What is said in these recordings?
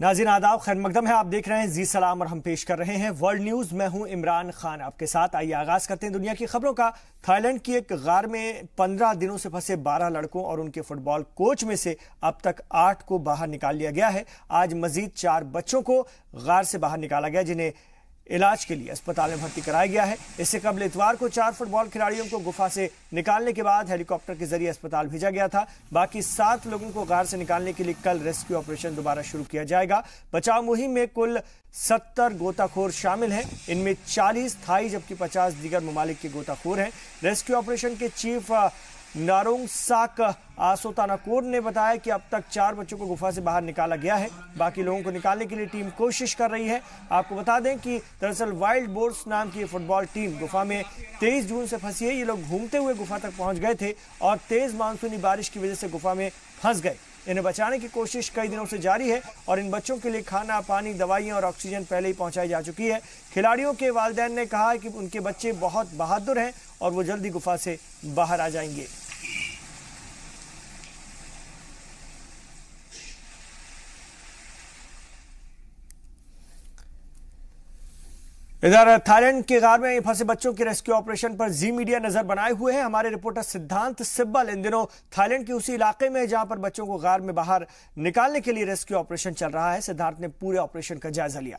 नाज़रीन आदाब, खैर मकदम है। आप देख रहे हैं जी सलाम और हम पेश कर रहे हैं वर्ल्ड न्यूज। मैं हूं इमरान खान आपके साथ। आइए आगाज करते हैं दुनिया की खबरों का। थाईलैंड की एक गार में 15 दिनों से फंसे 12 लड़कों और उनके फुटबॉल कोच में से अब तक 8 को बाहर निकाल लिया गया है। आज मजीद 4 बच्चों को गार से बाहर निकाला गया, जिन्हें इलाज के लिए अस्पताल में भर्ती कराया गया है। इससे कबल इतवार को 4 फुटबॉल खिलाड़ियों को गुफा से निकालने के बाद हेलीकॉप्टर के जरिए अस्पताल भेजा गया था। बाकी 7 लोगों को गार से निकालने के लिए कल रेस्क्यू ऑपरेशन दोबारा शुरू किया जाएगा। बचाव मुहिम में कुल 70 गोताखोर शामिल हैं। इनमें 40 थाई जबकि 50 दीगर ममालिक के गोताखोर हैं। रेस्क्यू ऑपरेशन के चीफ नारोंगसाक आसोतानाकोर ने बताया कि अब तक 4 बच्चों को गुफा से बाहर निकाला गया है। बाकी लोगों को निकालने के लिए टीम कोशिश कर रही है। आपको बता दें कि दरअसल वाइल्ड बोर्ड्स नाम की फुटबॉल टीम गुफा में 23 जून से फंसी है। ये लोग घूमते हुए गुफा तक पहुंच गए थे और तेज मानसूनी बारिश की वजह से गुफा में फंस गए। इन्हें बचाने की कोशिश कई दिनों से जारी है और इन बच्चों के लिए खाना, पानी, दवाइयां और ऑक्सीजन पहले ही पहुंचाई जा चुकी है। खिलाड़ियों के वालिदैन ने कहा है कि उनके बच्चे बहुत बहादुर हैं और वो जल्दी गुफा से बाहर आ जाएंगे। इधर थाईलैंड के गार में फंसे बच्चों के रेस्क्यू ऑपरेशन पर जी मीडिया नजर बनाए हुए हैं। हमारे रिपोर्टर सिद्धांत सिब्बल इन दिनों थाईलैंड के उसी इलाके में जहां पर बच्चों को गार में बाहर निकालने के लिए रेस्क्यू ऑपरेशन चल रहा है। सिद्धांत ने पूरे ऑपरेशन का जायजा लिया।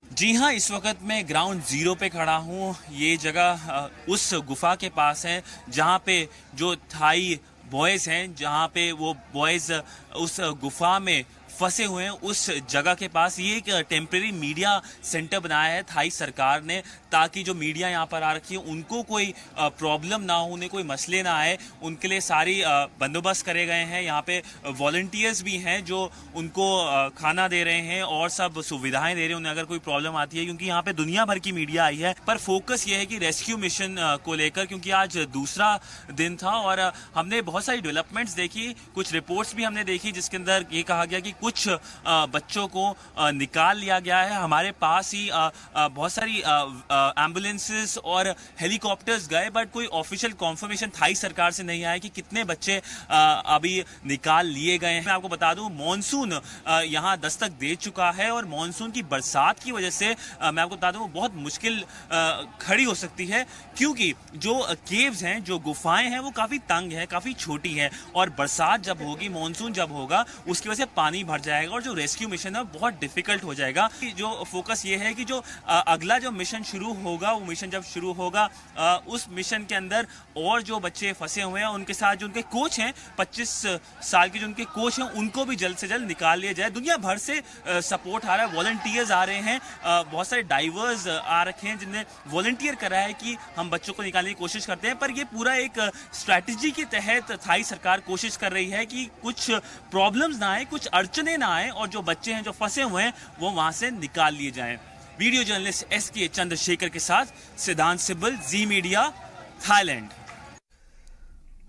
जी हां, इस वक्त मैं ग्राउंड जीरो पे खड़ा हूं। ये जगह उस गुफा के पास है जहां पे जो थाई बॉयज हैं, जहां पे वो बॉयज उस गुफा में फंसे हुए हैं, उस जगह के पास ये एक टेम्परेरी मीडिया सेंटर बनाया है थाई सरकार ने, ताकि जो मीडिया यहाँ पर आ रखी है उनको कोई प्रॉब्लम ना हो, उन्हें कोई मसले ना आए। उनके लिए सारी बंदोबस्त करे गए हैं। यहाँ पे वॉलंटियर्स भी हैं जो उनको खाना दे रहे हैं और सब सुविधाएं दे रहे हैं उन्हें अगर कोई प्रॉब्लम आती है, क्योंकि यहाँ पे दुनिया भर की मीडिया आई है। पर फोकस ये है कि रेस्क्यू मिशन को लेकर, क्योंकि आज दूसरा दिन था और हमने बहुत सारी डेवलपमेंट्स देखी, कुछ रिपोर्ट्स भी हमने देखी जिसके अंदर ये कहा गया कि कुछ बच्चों को निकाल लिया गया है। हमारे पास ही बहुत सारी एम्बुलेंसेस और हेलीकॉप्टर्स गए, बट कोई ऑफिशियल कॉन्फर्मेशन थाई सरकार से नहीं आया कि कितने बच्चे अभी निकाल लिए गए हैं। मैं आपको बता दूं, मॉनसून यहां दस्तक दे चुका है और मॉनसून की बरसात की वजह से मैं आपको बता दूं बहुत मुश्किल खड़ी हो सकती है, क्योंकि जो केव्स हैं, जो गुफाएं हैं, वो काफी तंग है, काफी छोटी है और बरसात जब होगी, मॉनसून जब होगा, उसकी वजह से पानी भर जाएगा और जो रेस्क्यू मिशन है बहुत डिफिकल्ट हो जाएगा। जो फोकस ये है कि जो अगला जो मिशन शुरू होगा, वो मिशन जब शुरू होगा उस मिशन के अंदर और जो बच्चे फंसे हुए हैं उनके साथ जो उनके कोच हैं, 25 साल के जो उनके कोच हैं, उनको भी जल्द से जल्द निकाल लिया जाए। दुनिया भर से सपोर्ट आ रहा है, वॉलंटियर्स आ रहे हैं, बहुत सारे डाइवर्स आ रखे हैं जिन्हें वॉलंटियर करा है कि हम बच्चों को निकालने की कोशिश करते हैं। पर ये पूरा एक स्ट्रैटेजी के तहत थाई सरकार कोशिश कर रही है कि कुछ प्रॉब्लम्स ना आए, कुछ अड़चने ना आए और जो बच्चे हैं जो फंसे हुए हैं वो वहां से निकाल लिए जाएं। वीडियो जर्नलिस्ट एसके चंद्रशेखर के साथ सिद्धांत सिब्बल, जी मीडिया, थाईलैंड।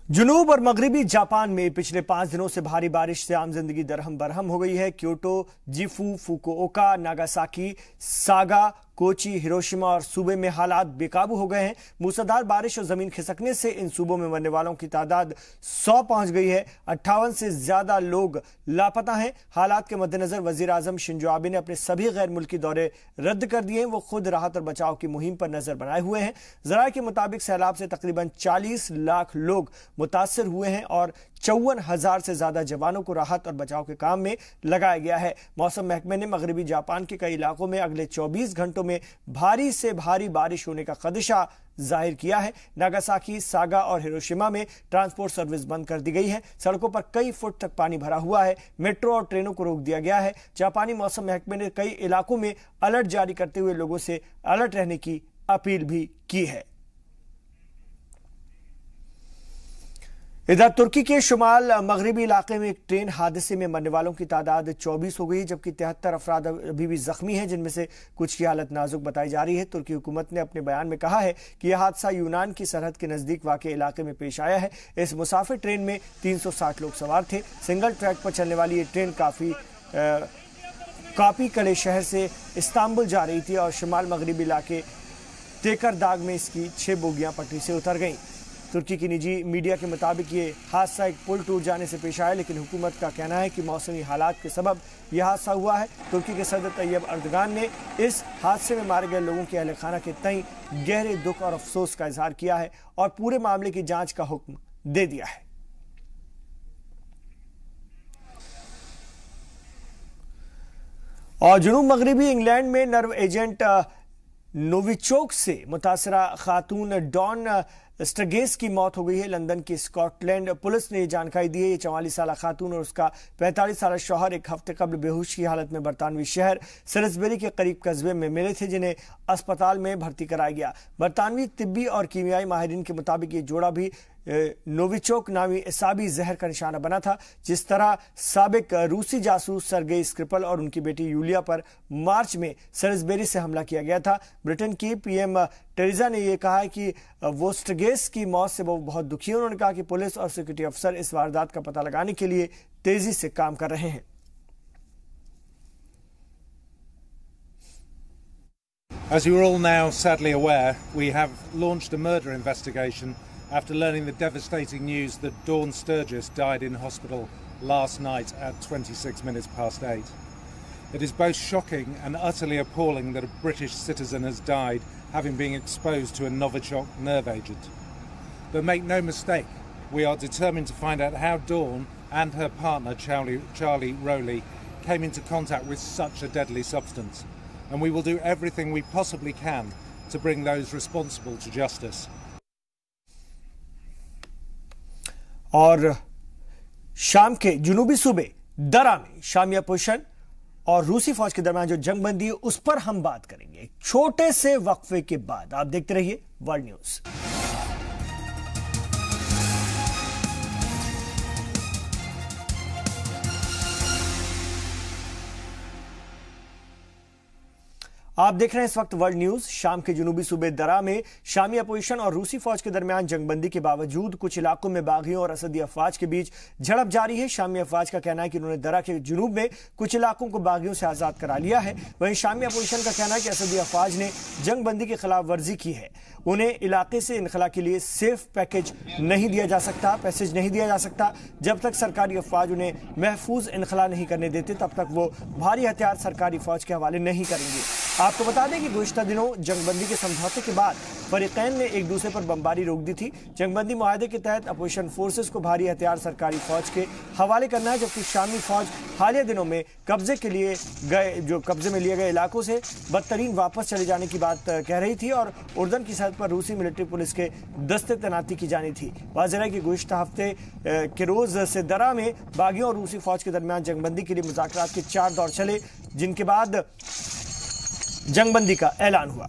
जुनूब और मगरबी जापान में पिछले 5 दिनों से भारी बारिश से आम जिंदगी दरहम बरहम हो गई है। Kyoto, Gifu, Fukuoka, Nagasaki, Saga, Kochi, Hiroshima और सूबे में हालात बेकाबू हो गए हैं। मूसलाधार बारिश और जमीन खिसकने से इन सूबों में मरने वालों की तादाद 100 पहुंच गई है। 58 से ज्यादा लोग लापता हैं। हालात के मद्देनजर वजीर आजम शिंजो आबे ने अपने सभी गैर मुल्की दौरे रद्द कर दिए हैं। वो खुद राहत और बचाव की मुहिम पर नजर बनाए हुए हैं। जराये के मुताबिक सैलाब से तकरीबन 40 लाख लोग मुतासर हुए हैं और 54,000 से ज्यादा जवानों को राहत और बचाव के काम में लगाया गया है। मौसम महकमे ने मगरबी जापान के कई इलाकों में अगले 24 घंटों में भारी से भारी बारिश होने का खदशा जाहिर किया है। नागासाकी, सागा और हिरोशिमा में ट्रांसपोर्ट सर्विस बंद कर दी गई है। सड़कों पर कई फुट तक पानी भरा हुआ है। मेट्रो और ट्रेनों को रोक दिया गया है। जापानी मौसम महकमे ने कई इलाकों में अलर्ट जारी करते हुए लोगों से अलर्ट रहने की अपील भी की है। इधर तुर्की के शुमाल मगरबी इलाके में एक ट्रेन हादसे में मरने वालों की तादाद 24 हो गई, जबकि 73 अफराद अभी भी जख्मी हैं, जिनमें से कुछ की हालत नाजुक बताई जा रही है। तुर्की हुकूमत ने अपने बयान में कहा है कि यह हादसा यूनान की सरहद के नजदीक वाक़े इलाके में पेश आया है। इस मुसाफिर ट्रेन में 360 लोग सवार थे। सिंगल ट्रैक पर चलने वाली ये ट्रेन कापी कले शहर से इस्तांबुल जा रही थी और शुमाल मगरबी इलाके तेकरदाग में इसकी 6 बोगियां पटरी से उतर गईं। तुर्की की निजी मीडिया के मुताबिक ये हादसा एक पुल टूट जाने से पेश आया, लेकिन हुकूमत का कहना है कि मौसमी हालात के सबब यह हादसा हुआ है। तुर्की के सदर तैयब अर्दगान ने इस हादसे में मारे गए लोगों के अहले खाना के तई गहरे दुख और अफसोस का इजहार किया है और पूरे मामले की जांच का हुक्म दे दिया है। और जुनूब मगरबी इंग्लैंड में नर्व एजेंट नोविचोक से मुतासरा खातून डॉन स्टगेस की मौत हो गई है। लंदन की स्कॉटलैंड पुलिस ने यह जानकारी दी है। ये 44 साल खातून और उसका 45 साल शौहर एक हफ्ते कबल बेहोश की हालत में बरतानवी शहर सेलिसबरी के करीब कस्बे में मिले थे, जिन्हें अस्पताल में भर्ती कराया गया। बरतानवी तिब्बी और कीमियाई माहिरीन के मुताबिक ये जोड़ा भी नोविचोक नामी इसाबी जहर का निशाना बना था। जिस तरह साबिक रूसी जासूस सर्गेई स्क्रिपल और उनकी बेटी यूलिया पर मार्च में सेलिसबरी से हमला किया गया था। ब्रिटेन की पीएम टेरेसा ने यह कहा है कि वो स्टगेस की मौत से वो बहुत दुखी है। उन्होंने कहा कि पुलिस और सिक्योरिटी अफसर इस वारदात का पता लगाने के लिए तेजी से काम कर रहे हैं। As you are all now sadly aware, we have launched a murder investigation after learning the devastating news that Dawn Sturgis died in hospital last night at 26 minutes past 8. It is both shocking and utterly appalling that a British citizen has died having been exposed to a Novichok nerve agent. But make no mistake, we are determined to find out how Dawn and her partner Charlie Rowley came into contact with such a deadly substance. And we will do everything we possibly can to bring those responsible to justice. और शाम के जुनूबी सूबे दरा में Shami opposition और रूसी फौज के दरमियान जो जंगबंदी है उस पर हम बात करेंगे एक छोटे से वक्फे के बाद। आप देखते रहिए वर्ल्ड न्यूज। आप देख रहे हैं इस वक्त वर्ल्ड न्यूज। शाम के जुनूबी सूबे दरा में शामी अपोजिशन और रूसी फौज के दरमियान जंगबंदी के बावजूद कुछ इलाकों में बागियों और असदी अफवाज के बीच झड़प जारी है। शामी अफवाज का कहना है कि उन्होंने दरा के जुनूब में कुछ इलाकों को बागियों से आजाद करा लिया है। वहीं शामी अपोजिशन का कहना है कि असदी अफवाज ने जंगबंदी की खिलाफ वर्जी की है। उन्हें इलाके से इनखला के लिए सेफ पैसेज नहीं दिया जा सकता। जब तक सरकारी अफवाज उन्हें महफूज इनखला नहीं करने देते तब तक वो भारी हथियार सरकारी फौज के हवाले नहीं करेंगे। आपको बता दें कि गुज़िश्ता दिनों जंगबंदी के समझौते के बाद फरीकैन ने एक दूसरे पर बमबारी रोक दी थी। जंगबंदी मुआहदे के तहत अपोजिशन फोर्सेस को भारी हथियार सरकारी फौज के हवाले करना है, जबकि शामी फौज हालिया दिनों में कब्जे में लिए गए इलाकों से बदतरीन वापस चले जाने की बात कह रही थी और उर्दन की सरहद पर रूसी मिलिट्री पुलिस के दस्ते तैनाती की जानी थी। वाज़ेह है कि गुज़िश्ता हफ्ते के रोज से दरा में बागियों और रूसी फौज के दरमियान जंगबंदी के लिए मुज़ाकरात के 4 दौर चले, जिनके बाद जंगबंदी का ऐलान हुआ।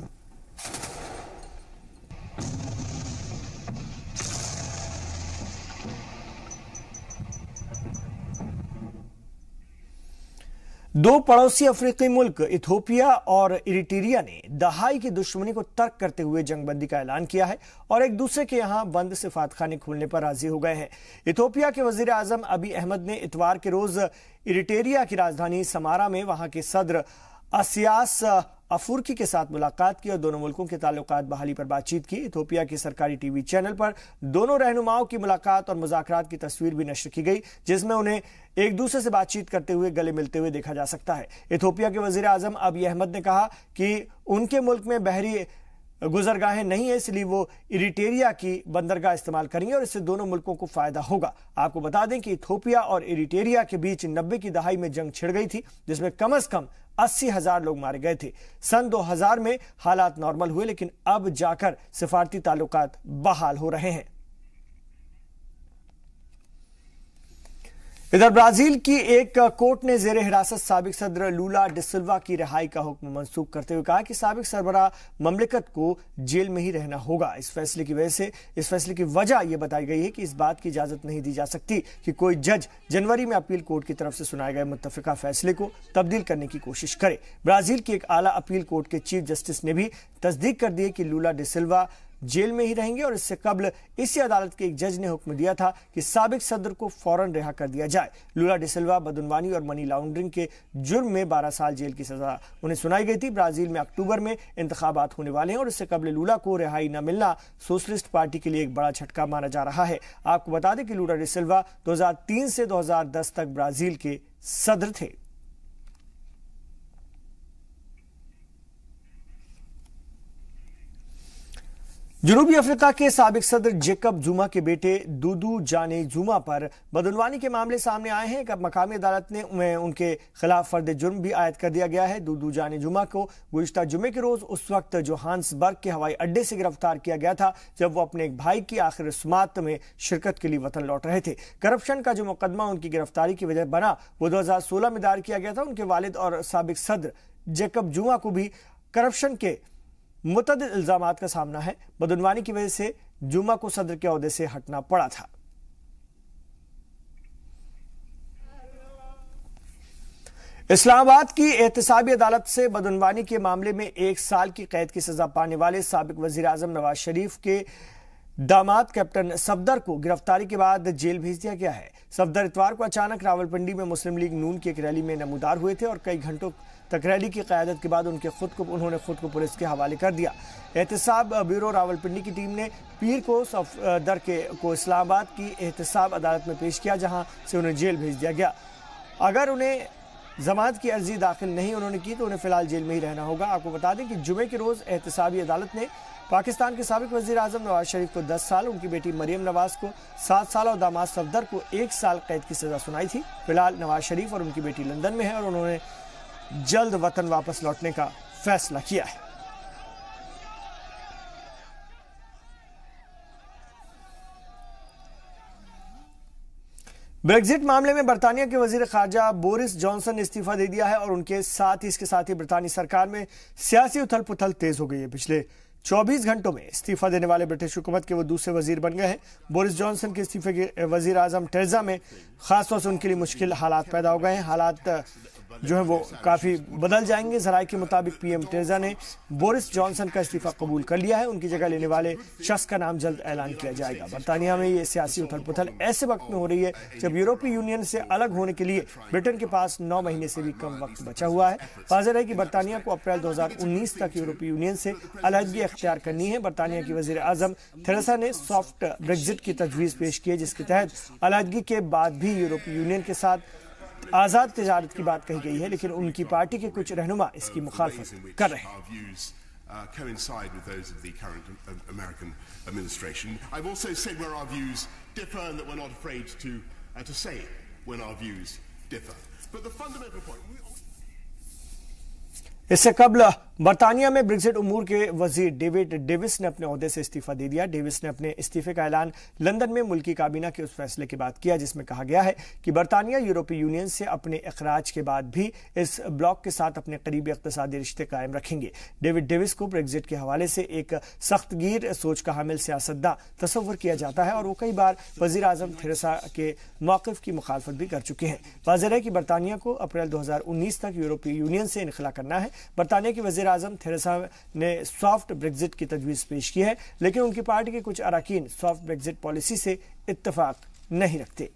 दो पड़ोसी अफ्रीकी मुल्क इथियोपिया और इरिट्रिया ने दहाई की दुश्मनी को तर्क करते हुए जंगबंदी का ऐलान किया है और एक दूसरे के यहां बंद सिफारतखाने खोलने पर राजी हो गए हैं। इथियोपिया के वजीर आजम अबी अहमद ने इतवार के रोज इरिट्रिया की राजधानी समारा में वहां के सदर असियास अफुर्की के साथ मुलाकात की और दोनों मुल्कों के ताल्लुकात बहाली पर बातचीत की। इथियोपिया के सरकारी टीवी चैनल पर दोनों रहनुमाओं की मुलाकात और मुज़ाकरात की तस्वीर भी नश्र की गई, जिसमें उन्हें एक दूसरे से बातचीत करते हुए गले मिलते हुए देखा जा सकता है। इथियोपिया के वजीर आजम अबी अहमद ने कहा कि उनके मुल्क में बहरी गुजरगाहें नहीं है, इसलिए वो इरिट्रिया की बंदरगाह इस्तेमाल करेंगे और इससे दोनों मुल्कों को फायदा होगा। आपको बता दें कि इथियोपिया और इरिट्रिया के बीच 90 की दहाई में जंग छिड़ गई थी, जिसमें कम से कम 80,000 लोग मारे गए थे। सन 2000 में हालात नॉर्मल हुए, लेकिन अब जाकर सिफारती ताल्लुकात बहाल हो रहे हैं। इधर ब्राजील की एक कोर्ट ने जेर हिरासत साबिक सदर लूला डिसिल्वा की रिहाई का हुक्म मंसूख करते हुए कहा कि साबिक सरबराह ममलिकत को जेल में ही रहना होगा। इस फैसले की वजह यह बताई गई है कि इस बात की इजाजत नहीं दी जा सकती कि कोई जज जनवरी में अपील कोर्ट की तरफ से सुनाए गए मुत्तफिका फैसले को तब्दील करने की कोशिश करे। ब्राजील की एक आला अपील कोर्ट के चीफ जस्टिस ने भी तस्दीक कर दी है कि लूला डिसिल्वा जेल में ही रहेंगे और इससे कबल इसी अदालत के एक जज ने हुक्म दिया था कि साबिक सदर को फौरन रिहा कर दिया जाए। लूला डिसिल्वा बदनवानी और मनी लॉन्ड्रिंग के जुर्म में 12 साल जेल की सजा उन्हें सुनाई गई थी। ब्राजील में अक्टूबर में इंतखाबात होने वाले हैं और इससे कबल लूला को रिहाई न मिलना सोशलिस्ट पार्टी के लिए एक बड़ा झटका माना जा रहा है। आपको बता दें कि लूला डिसिल्वा 2003 से 2010 तक ब्राजील के सदर थे। जनूबी अफ्रीका के साबिक सदर जेकब जुमा के बेटे दूदू जाने जुमा पर बदनवानी के मामले सामने आए हैं। मकामी अदालत ने उनके खिलाफ फर्द जुर्म भी आयद कर दिया गया है। दूदू जाने जुमा को गुज़िश्ता जुमे के रोज उस वक्त जोहान्सबर्ग के हवाई अड्डे से गिरफ्तार किया गया था जब वो अपने एक भाई की आखिरी रस्मात में शिरकत के लिए वतन लौट रहे थे। करप्शन का जो मुकदमा उनकी गिरफ्तारी की वजह बना वो 2016 में दायर किया गया था। उनके वालिद और साबिक सदर जेकब जुमा को भी करप्शन के मुतअद्दिद इल्जामात का सामना है। बदनवानी की वजह से जुमा को सदर के ओहदे से हटना पड़ा था। इस्लामाबाद की एहतसाबी अदालत से बदनवानी के मामले में 1 साल की कैद की सजा पाने वाले साबिक वजीर आजम नवाज शरीफ के दामाद कैप्टन सफदर को गिरफ्तारी के बाद जेल भेज दिया गया है। सफदर इतवार को अचानक रावलपिंडी में मुस्लिम लीग नून की एक रैली में नमूदार हुए थे और कई घंटों तक रैली की क़यादत के बाद उन्होंने खुद को पुलिस के हवाले कर दिया। एहतसाब ब्यूरो रावलपिंडी की टीम ने पीर को सफदर को इस्लामाबाद की एहतसाब अदालत में पेश किया जहां से उन्हें जेल भेज दिया गया। अगर उन्हें जमानत की अर्जी दाखिल नहीं उन्होंने की तो उन्हें फिलहाल जेल में ही रहना होगा। आपको बता दें कि जुमे के रोज एहतसाबी अदालत ने पाकिस्तान के साबिक वजीर आजम नवाज शरीफ को 10 साल, उनकी बेटी मरियम नवाज को 7 साल और दामाद सफदर को 1 साल कैद की सजा सुनाई थी। फिलहाल नवाज शरीफ और उनकी बेटी लंदन में है और उन्होंने जल्द वतन वापस लौटने का फैसला किया है। ब्रेक्जिट मामले में बरतानिया के वजीर खारजा बोरिस जॉनसन ने इस्तीफा दे दिया है और उनके साथ ही बरतानी सरकार में सियासी उथल पुथल तेज हो गई है। पिछले 24 घंटों में इस्तीफा देने वाले ब्रिटिश हुकूमत के वो दूसरे वजीर बन गए हैं। बोरिस जॉनसन के इस्तीफे के वजीर आजम टेरेजा में खासतौर से उनके लिए मुश्किल हालात पैदा हो गए हैं। हालात जो है वो काफी बदल जाएंगे। जराये के मुताबिक पीएम टेरेजा ने बोरिस जॉनसन का इस्तीफा कबूल कर लिया है। उनकी जगह लेने वाले शख्स का नाम जल्द ऐलान किया जाएगा। बरतानिया में ये सियासी उथल पुथल ऐसे वक्त में हो रही है जब यूरोपीय यूनियन से अलग होने के लिए ब्रिटेन के पास 9 महीने से भी कम वक्त बचा हुआ है। वाज़ेह है कि बरतानिया को अप्रैल 2019 तक यूरोपीय यूनियन से अलहदगी अख्तियार करनी है। बरतानिया की वजीर आजम थेरेसा ने सॉफ्ट ब्रेक्जिट की तजवीज़ पेश की है जिसके तहत अलहदगी के बाद भी यूरोपीय यूनियन के साथ आजाद तिजारत की बात कही गई है, लेकिन उनकी पार्टी के कुछ रहनुमा इसकी मुखालफत कर रहे हैं। Coincide with those of the current American administration. I've also said where our views differ and that we're not afraid to say when our views differ. But the fundamental point. इससे कबल बरतानिया में ब्रेक्जिट उमूर के वजीर David Davis ने अपने ओहदे से इस्तीफा दे दिया। डेविस ने अपने इस्तीफे का ऐलान लंदन में मुल्की काबीना के उस फैसले के बाद किया जिसमें कहा गया है कि बरतानिया यूरोपीय यूनियन से अपने इखराज के बाद भी इस ब्लॉक के साथ अपने करीबी इक़्तिसादी रिश्ते कायम रखेंगे। डेविड डेविस को ब्रेक्जिट के हवाले से एक सख्तगीर सोच का हामिल सियासतदान तस्वुर किया जाता है और वो कई बार वजीर आजम थेरेसा के मौक़िफ़ की मुखालफत भी कर चुके हैं। वाज़ेह है कि बरतानिया को अप्रैल 2019 तक यूरोपीय यूनियन से इनखला करना है। बरतानिया की वजीर आजम थेरेसा ने सॉफ्ट ब्रेक्जिट की तजवीज़ पेश की है, लेकिन उनकी पार्टी के कुछ अरकान सॉफ्ट ब्रेक्जिट पॉलिसी से इत्तफाक नहीं रखते।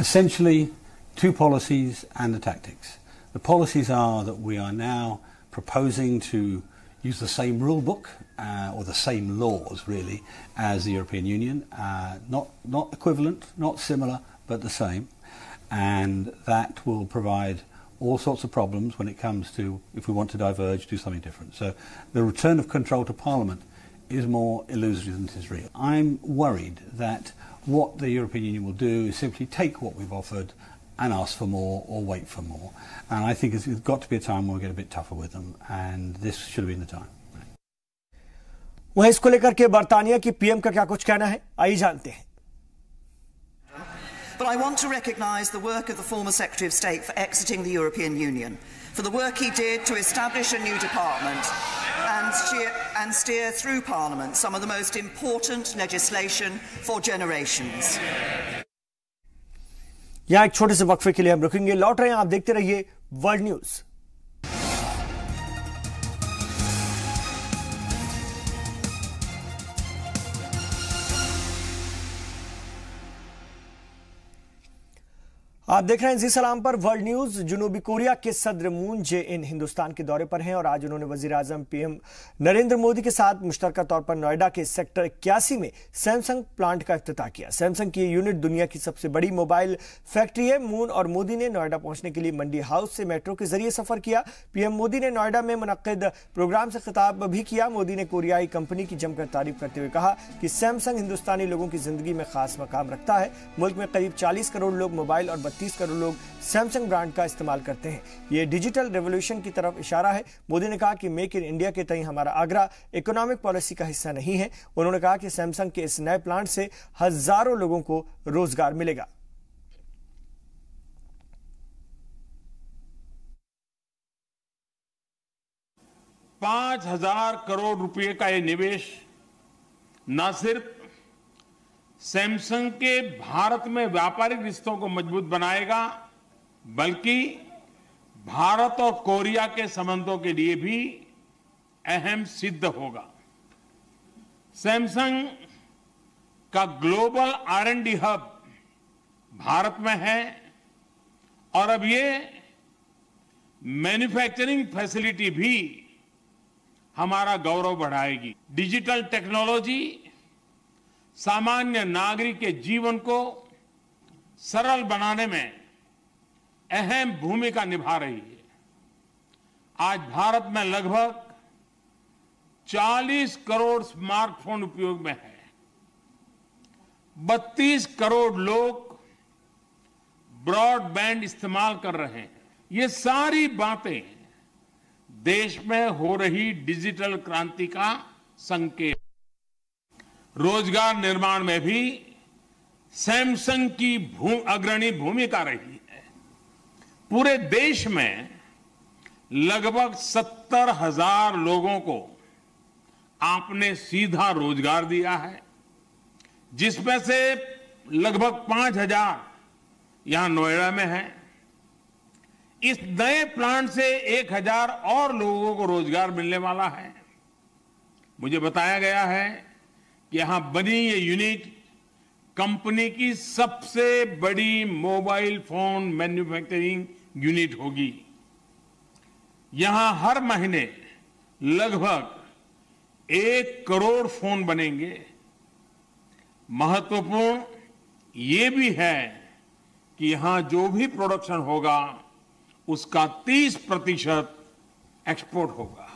Essentially, two policies and the tactics. The policies are that we are now proposing to use the same rule book or the same laws, really, as the European Union. Not equivalent, not similar, but the same. And that will provide all sorts of problems when it comes to, if we want to diverge, do something different. So the return of control to Parliament is more illusory than it is real. I'm worried that what the European Union will do is simply take what we've offered and ask for more or wait for more. And I think it's got to be a time where we get a bit tougher with them, and this should have been the time. वहीं इसको लेकर के बरतानिया की PM का क्या कुछ कहना है, आइए जानते हैं। But I want to recognise the work of the former Secretary of State for exiting the European Union, for the work he did to establish a new department and steer through Parliament some of the most important legislation for generations. यहाँ एक छोटे से वक्फे के लिए हम रुकेंगे, लौट रहे हैं, आप देखते रहिए वर्ल्ड न्यूज। आप देख रहे हैं जी सलाम पर वर्ल्ड न्यूज। जनूबी कोरिया के सदर मून जे इन हिंदुस्तान के दौरे पर हैं और आज उन्होंने वजीर आजम पीएम नरेंद्र मोदी के साथ मुश्तरका तौर पर नोएडा के सेक्टर 81 में सैमसंग प्लांट का इफ्तिताह किया। सैमसंग की यूनिट दुनिया की सबसे बड़ी मोबाइल फैक्ट्री है। मून और मोदी ने नोएडा पहुंचने के लिए मंडी हाउस से मेट्रो के जरिए सफर किया। पीएम मोदी ने नोएडा में मुनक्किद प्रोग्राम से खिताब भी किया। मोदी ने कोरियाई कंपनी की जमकर तारीफ करते हुए कहा कि सैमसंग हिंदुस्तानी लोगों की जिंदगी में खास मकाम रखता है। मुल्क में करीब 40 करोड़ लोग मोबाइल और 32 करोड़ लोग सैमसंग ब्रांड का इस्तेमाल करते हैं। यह डिजिटल रेवोल्यूशन की तरफ इशारा है। मोदी ने कहा कि मेक इन इंडिया के तई हमारा आग्रह इकोनॉमिक पॉलिसी का हिस्सा नहीं है। उन्होंने कहा कि सैमसंग के इस नए प्लांट से हजारों लोगों को रोजगार मिलेगा। ₹5,000 करोड़ रुपए का यह निवेश न सिर्फ सैमसंग के भारत में व्यापारिक रिश्तों को मजबूत बनाएगा, बल्कि भारत और कोरिया के संबंधों के लिए भी अहम सिद्ध होगा। सैमसंग का ग्लोबल R&D हब भारत में है और अब ये मैन्युफैक्चरिंग फैसिलिटी भी हमारा गौरव बढ़ाएगी। डिजिटल टेक्नोलॉजी सामान्य नागरिक के जीवन को सरल बनाने में अहम भूमिका निभा रही है। आज भारत में लगभग 40 करोड़ स्मार्टफोन उपयोग में है। 32 करोड़ लोग ब्रॉडबैंड इस्तेमाल कर रहे हैं। ये सारी बातें देश में हो रही डिजिटल क्रांति का संकेत। रोजगार निर्माण में भी सैमसंग की अग्रणी भूमिका रही है। पूरे देश में लगभग 70,000 लोगों को आपने सीधा रोजगार दिया है, जिसमें से लगभग 5,000 यहां नोएडा में है। इस नए प्लांट से 1,000 और लोगों को रोजगार मिलने वाला है। मुझे बताया गया है कि यहां बनी ये यूनिट कंपनी की सबसे बड़ी मोबाइल फोन मैन्युफैक्चरिंग यूनिट होगी। यहां हर महीने लगभग 1 करोड़ फोन बनेंगे। महत्वपूर्ण ये भी है कि यहां जो भी प्रोडक्शन होगा उसका 30% एक्सपोर्ट होगा।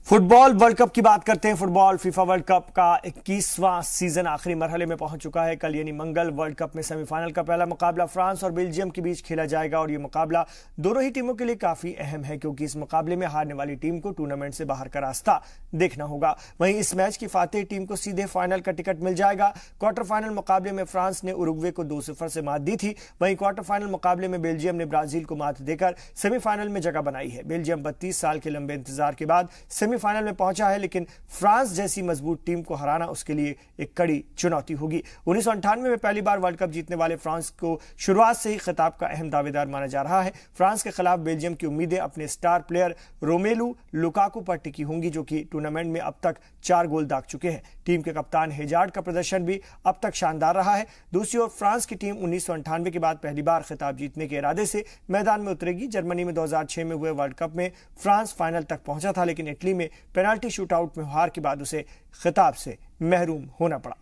फुटबॉल वर्ल्ड कप की बात करते हैं। फुटबॉल फीफा वर्ल्ड कप का 21वां सीजन आखिरी मरहले में पहुंच चुका है। कल यानी मंगल वर्ल्ड कप में सेमीफाइनल का पहला मुकाबला फ्रांस और बेल्जियम के बीच खेला जाएगा और यह मुकाबला दोनों ही टीमों के लिए काफी अहम है, क्योंकि इस मुकाबले में हारने वाली टीम को टूर्नामेंट से बाहर का रास्ता देखना होगा। वहीं इस मैच की फातेह टीम को सीधे फाइनल का टिकट मिल जाएगा। क्वार्टर फाइनल मुकाबले में फ्रांस ने उरुग्वे को 2-0 से मात दी थी। वहीं क्वार्टर फाइनल मुकाबले में बेल्जियम ने ब्राजील को मात देकर सेमीफाइनल में जगह बनाई है। बेल्जियम 32 साल के लंबे इंतजार के बाद सेमीफाइनल में पहुंचा है, लेकिन फ्रांस जैसी मजबूत टीम को हराना उसके लिए एक कड़ी चुनौती होगी। 1998 में पहली बार वर्ल्ड कप जीतने वाले फ्रांस को शुरुआत से ही खिताब का अहम दावेदार माना जा रहा है। फ्रांस के खिलाफ बेल्जियम की उम्मीदें अपने स्टार प्लेयर रोमेलू लुकाकू पर टिकी होंगी, जो कि टूर्नामेंट में अब तक 4 गोल दाग चुके हैं। टीम के कप्तान हेजार्ड का प्रदर्शन भी अब तक शानदार रहा है। दूसरी ओर फ्रांस की टीम 1998 के बाद पहली बार खिताब जीतने के इरादे से मैदान में उतरेगी। जर्मनी में 2006 में हुए वर्ल्ड कप में फ्रांस फाइनल तक पहुंचा था, लेकिन इटली में पेनाल्टी शूटआउट में हार के बाद उसे खिताब से महरूम होना पड़ा।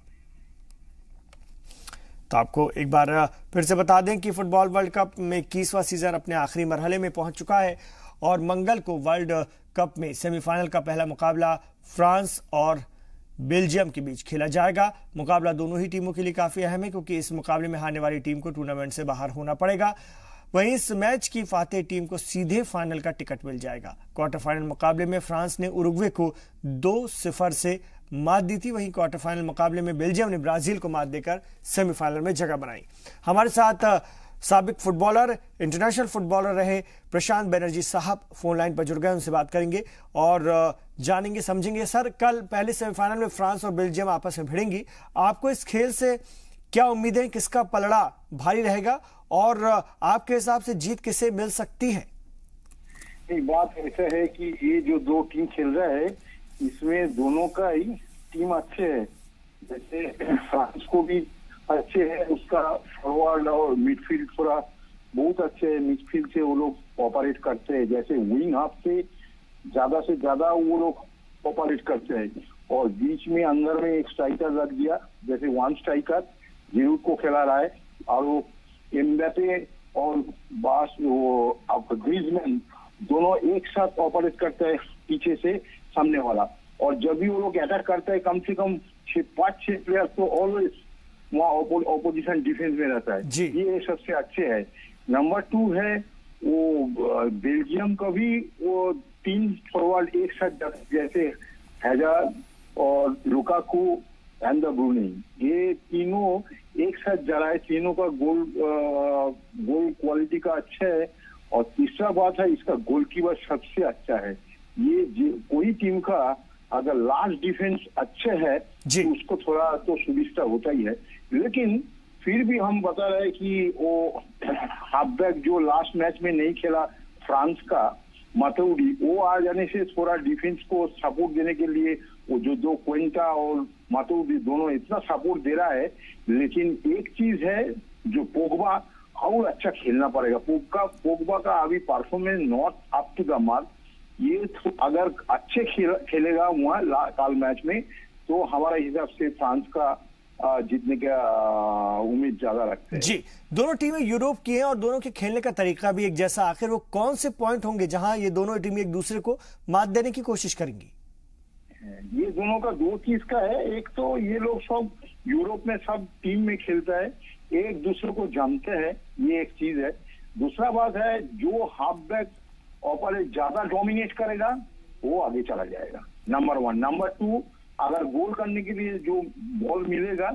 तो आपको एक बार फिर से बता दें कि फुटबॉल वर्ल्ड कप में 21वां सीजन अपने आखिरी मरहले में पहुंच चुका है और मंगल को वर्ल्ड कप में सेमीफाइनल का पहला मुकाबला फ्रांस और बेल्जियम के बीच खेला जाएगा। मुकाबला दोनों ही टीमों के लिए काफी अहम है, क्योंकि इस मुकाबले में हारने वाली टीम को टूर्नामेंट से बाहर होना पड़ेगा। वहीं इस मैच की फातेह टीम को सीधे फाइनल का टिकट मिल जाएगा। क्वार्टर फाइनल मुकाबले में फ्रांस ने उरुग्वे को 2-0 से मात दी थी। वहीं क्वार्टर फाइनल मुकाबले में बेल्जियम ने ब्राजील को मात देकर सेमीफाइनल में जगह बनाई। हमारे साथ साबिक फुटबॉलर, इंटरनेशनल फुटबॉलर रहे प्रशांत बनर्जी साहब फोन लाइन पर जुड़ गए। उनसे बात करेंगे और जानेंगे, समझेंगे। सर, कल पहले सेमीफाइनल में फ्रांस और बेल्जियम आपस में भिड़ेंगी। आपको इस खेल से क्या उम्मीदें, किसका पलड़ा भारी रहेगा और आपके हिसाब से जीत किसे मिल सकती है? एक बात ऐसा है कि ये जो दो टीम खेल रहा है इसमें दोनों का ही टीम अच्छे है। जैसे फ्रांस को भी अच्छे है, उसका फॉरवर्ड और मिडफील्ड थोड़ा बहुत अच्छे है। मिडफील्ड से वो लोग ऑपरेट करते हैं, जैसे विंग हाफ से ज्यादा वो लोग ऑपरेट करते हैं। और बीच में अंदर में एक स्ट्राइकर रख दिया, जैसे वन स्ट्राइकर जिरूड को खिला रहा है और वो एम्बापे और बास वो ग्रीजमैन दोनों एक साथ ऑपरेट करते हैं पीछे से सामने वाला। और जब भी वो लोग अटैक करते हैं कम से कम 5-6 प्लेयर तो ऑलवेज वहाँ ऑपोजिशन डिफेंस में रहता है। ये सबसे अच्छे है। नंबर 2 है वो बेल्जियम का भी वो 3 फॉरवर्ड एक साथ, जैसे हैजार्ड और लुकाकू एंड द ब्रूनी, ये तीनों एक साथ जा रहा है। तीनों का गोल क्वालिटी का अच्छा है। और तीसरा बात है, इसका गोलकीपर सबसे अच्छा है। ये कोई टीम का अगर लास्ट डिफेंस अच्छे है तो उसको थोड़ा तो सुविधा होता ही है। लेकिन फिर भी हम बता रहे हैं कि वो हाफबैक जो लास्ट मैच में नहीं खेला फ्रांस का मातौडी, वो आ जाने से थोड़ा डिफेंस को सपोर्ट देने के लिए वो जो दो क्वेंटा और मातौडी दोनों इतना सपोर्ट दे रहा है। लेकिन एक चीज है जो पोग्बा और अच्छा खेलना पड़ेगा। पोग्बा का अभी performance not up to the mark. ये अगर अच्छे खेलेगा वहाँ कल मैच में तो हमारे हिसाब से फ्रांस का जीतने का उम्मीद ज्यादा रखते हैं। जी, दोनों टीमें यूरोप की हैं और दोनों के खेलने का तरीका भी एक जैसा। आखिर वो कौन से पॉइंट होंगे जहां ये दोनों टीमें एक दूसरे को मात देने की कोशिश करेंगी? ये दोनों का दो चीज का है। एक तो ये लोग सब यूरोप में सब टीम में खेलता है, एक दूसरे को जानते हैं, ये एक चीज है। दूसरा बात है जो हाफ बैक ऑपरेट ज्यादा डोमिनेट करेगा वो आगे चला जाएगा, नंबर 1। नंबर 2, अगर गोल करने के लिए जो बॉल मिलेगा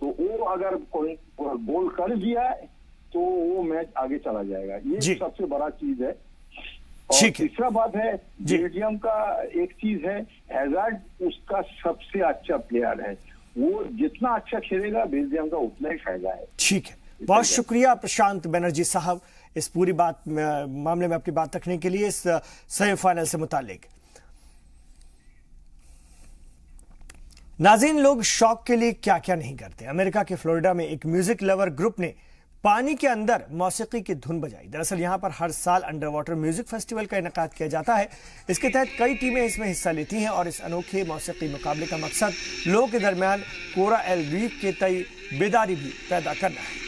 तो वो अगर गोल कर दिया तो वो मैच आगे चला जाएगा। ये सबसे बड़ा चीज है। और तीसरा बात है बेल्जियम का एक चीज है, हैजार्ड उसका सबसे अच्छा प्लेयर है। वो जितना अच्छा खेलेगा बेल्जियम का उतना ही फायदा है। ठीक है, बहुत शुक्रिया प्रशांत बनर्जी साहब इस पूरी मामले में अपनी बात रखने के लिए, इस सेमीफाइनल से मुतालिक। नाज़रीन, लोग शौक के लिए क्या क्या नहीं करते। अमेरिका के फ्लोरिडा में एक म्यूजिक लवर ग्रुप ने पानी के अंदर मौसीकी की धुन बजाई। दरअसल यहां पर हर साल अंडर वाटर म्यूजिक फेस्टिवल का इनेकाद किया जाता है। इसके तहत कई टीमें इसमें हिस्सा लेती हैं और इस अनोखे मौसीकी मुकाबले का मकसद लोगों के दरमियान कोरल रीफ के तय बेदारी भी पैदा करना है।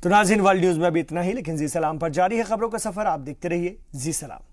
तो नाज़रीन, वर्ल्ड न्यूज में अभी इतना ही, लेकिन जी सलाम पर जारी है खबरों का सफर। आप देखते रहिए जी सलाम।